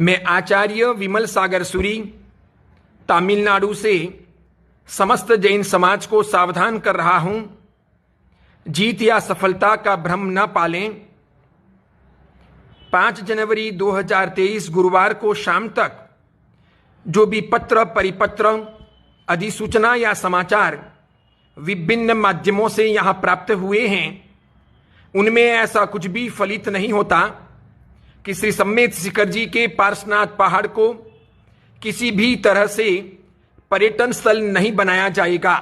मैं आचार्य विमल सागर सूरी तमिलनाडु से समस्त जैन समाज को सावधान कर रहा हूं, जीत या सफलता का भ्रम न पालें। 5 जनवरी 2023 गुरुवार को शाम तक जो भी पत्र, परिपत्र, अधिसूचना या समाचार विभिन्न माध्यमों से यहां प्राप्त हुए हैं, उनमें ऐसा कुछ भी फलित नहीं होता कि श्री सम्मेत शिखर जी के पार्श्वनाथ पहाड़ को किसी भी तरह से पर्यटन स्थल नहीं बनाया जाएगा।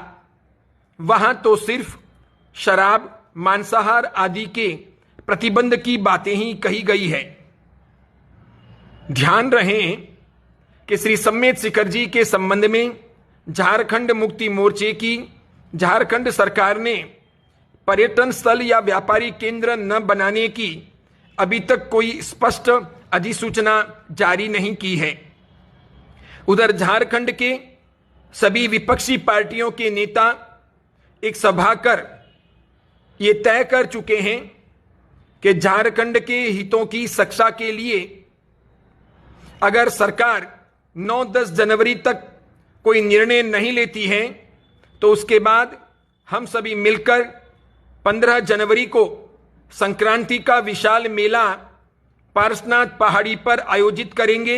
वहां तो सिर्फ शराब, मांसाहार आदि के प्रतिबंध की बातें ही कही गई है। ध्यान रहे कि श्री सम्मेत शिखर जी के संबंध में झारखंड मुक्ति मोर्चे की झारखंड सरकार ने पर्यटन स्थल या व्यापारिक केंद्र न बनाने की अभी तक कोई स्पष्ट अधिसूचना जारी नहीं की है। उधर झारखंड के सभी विपक्षी पार्टियों के नेता एक सभा कर ये तय कर चुके हैं कि झारखंड के हितों की रक्षा के लिए अगर सरकार 9-10 जनवरी तक कोई निर्णय नहीं लेती है तो उसके बाद हम सभी मिलकर 15 जनवरी को संक्रांति का विशाल मेला पार्श्वनाथ पहाड़ी पर आयोजित करेंगे।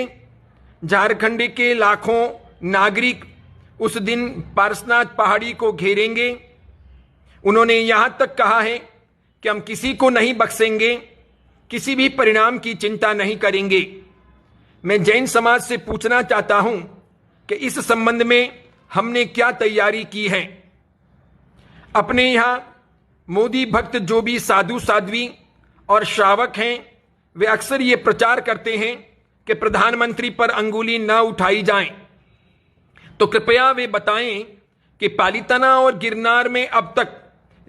झारखंड के लाखों नागरिक उस दिन पार्श्वनाथ पहाड़ी को घेरेंगे। उन्होंने यहां तक कहा है कि हम किसी को नहीं बख्शेंगे, किसी भी परिणाम की चिंता नहीं करेंगे। मैं जैन समाज से पूछना चाहता हूं कि इस संबंध में हमने क्या तैयारी की है। अपने यहां मोदी भक्त जो भी साधु साध्वी और श्रावक हैं, वे अक्सर ये प्रचार करते हैं कि प्रधानमंत्री पर अंगुली न उठाई जाए। तो कृपया वे बताएं कि पालीताना और गिरनार में अब तक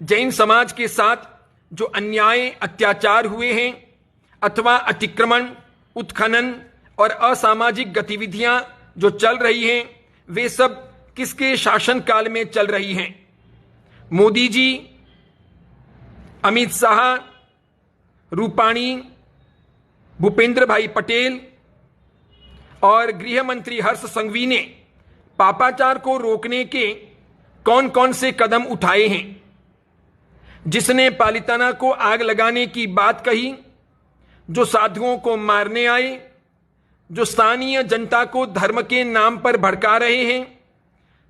जैन समाज के साथ जो अन्याय, अत्याचार हुए हैं अथवा अतिक्रमण, उत्खनन और असामाजिक गतिविधियां जो चल रही हैं, वे सब किसके शासनकाल में चल रही हैं। मोदी जी, अमित शाह, रूपाणी, भूपेंद्र भाई पटेल और गृह मंत्री हर्ष संघवी ने पापाचार को रोकने के कौन कौन से कदम उठाए हैं। जिसने पालीताना को आग लगाने की बात कही, जो साधुओं को मारने आए, जो स्थानीय जनता को धर्म के नाम पर भड़का रहे हैं,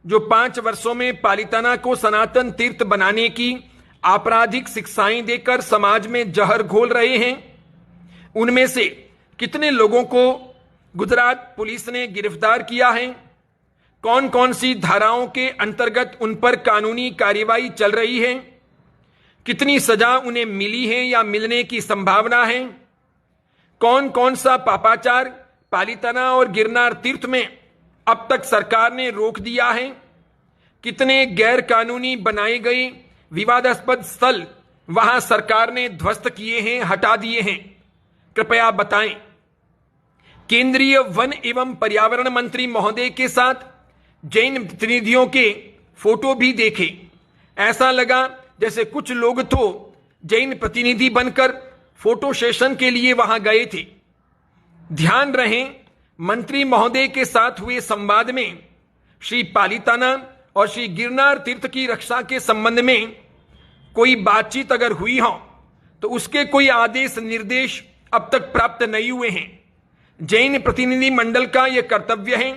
जो 5 वर्षों में पालीताना को सनातन तीर्थ बनाने की आपराधिक शिक्षाएं देकर समाज में जहर घोल रहे हैं, उनमें से कितने लोगों को गुजरात पुलिस ने गिरफ्तार किया है, कौन कौन सी धाराओं के अंतर्गत उन पर कानूनी कार्यवाही चल रही है, कितनी सजा उन्हें मिली है या मिलने की संभावना है, कौन कौन सा पापाचार पालीताना और गिरनार तीर्थ में अब तक सरकार ने रोक दिया है, कितने गैर कानूनी बनाए गए विवादास्पद स्थल वहां सरकार ने ध्वस्त किए हैं, हटा दिए हैं, कृपया बताएं। केंद्रीय वन एवं पर्यावरण मंत्री महोदय के साथ जैन प्रतिनिधियों के फोटो भी देखे। ऐसा लगा जैसे कुछ लोग तो जैन प्रतिनिधि बनकर फोटो सेशन के लिए वहां गए थे। ध्यान रहे, मंत्री महोदय के साथ हुए संवाद में श्री पालीताना और श्री गिरनार तीर्थ की रक्षा के संबंध में कोई बातचीत अगर हुई हो तो उसके कोई आदेश निर्देश अब तक प्राप्त नहीं हुए हैं। जैन प्रतिनिधि मंडल का यह कर्तव्य है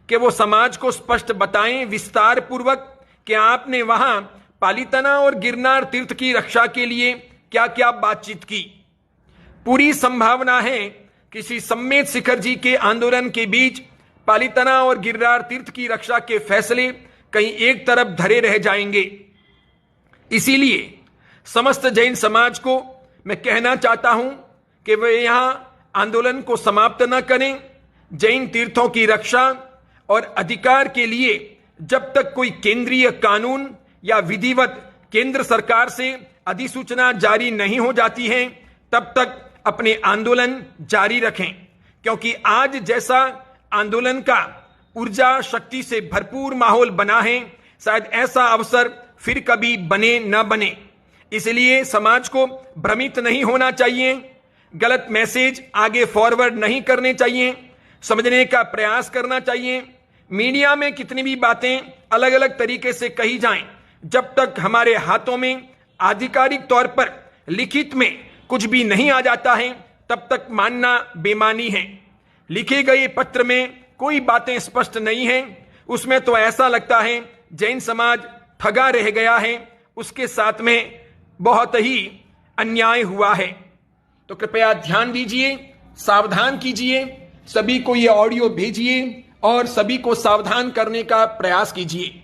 कि वो समाज को स्पष्ट बताएं विस्तार पूर्वक कि आपने वहां पालीताना और गिरनार तीर्थ की रक्षा के लिए क्या क्या बातचीत की। पूरी संभावना है कि श्री सम्मेत शिखर जी के आंदोलन के बीच पालीताना और गिरनार तीर्थ की रक्षा के फैसले कहीं एक तरफ धरे रह जाएंगे। इसीलिए समस्त जैन समाज को मैं कहना चाहता हूं कि वे यहां आंदोलन को समाप्त न करें। जैन तीर्थों की रक्षा और अधिकार के लिए जब तक कोई केंद्रीय कानून या विधिवत केंद्र सरकार से अधिसूचना जारी नहीं हो जाती है, तब तक अपने आंदोलन जारी रखें, क्योंकि आज जैसा आंदोलन का ऊर्जा शक्ति से भरपूर माहौल बना है, शायद ऐसा अवसर फिर कभी बने न बने। इसलिए समाज को भ्रमित नहीं होना चाहिए, गलत मैसेज आगे फॉरवर्ड नहीं करने चाहिए। समझने का प्रयास करना चाहिए। मीडिया में कितनी भी बातें अलग अलग तरीके से कही जाएं, जब तक हमारे हाथों में आधिकारिक तौर पर लिखित में कुछ भी नहीं आ जाता है, तब तक मानना बेमानी है। लिखे गए पत्र में कोई बातें स्पष्ट नहीं है, उसमें तो ऐसा लगता है जैन समाज ठगा रह गया है, उसके साथ में बहुत ही अन्याय हुआ है। तो कृपया ध्यान दीजिए, सावधान कीजिए, सभी को ये ऑडियो भेजिए और सभी को सावधान करने का प्रयास कीजिए।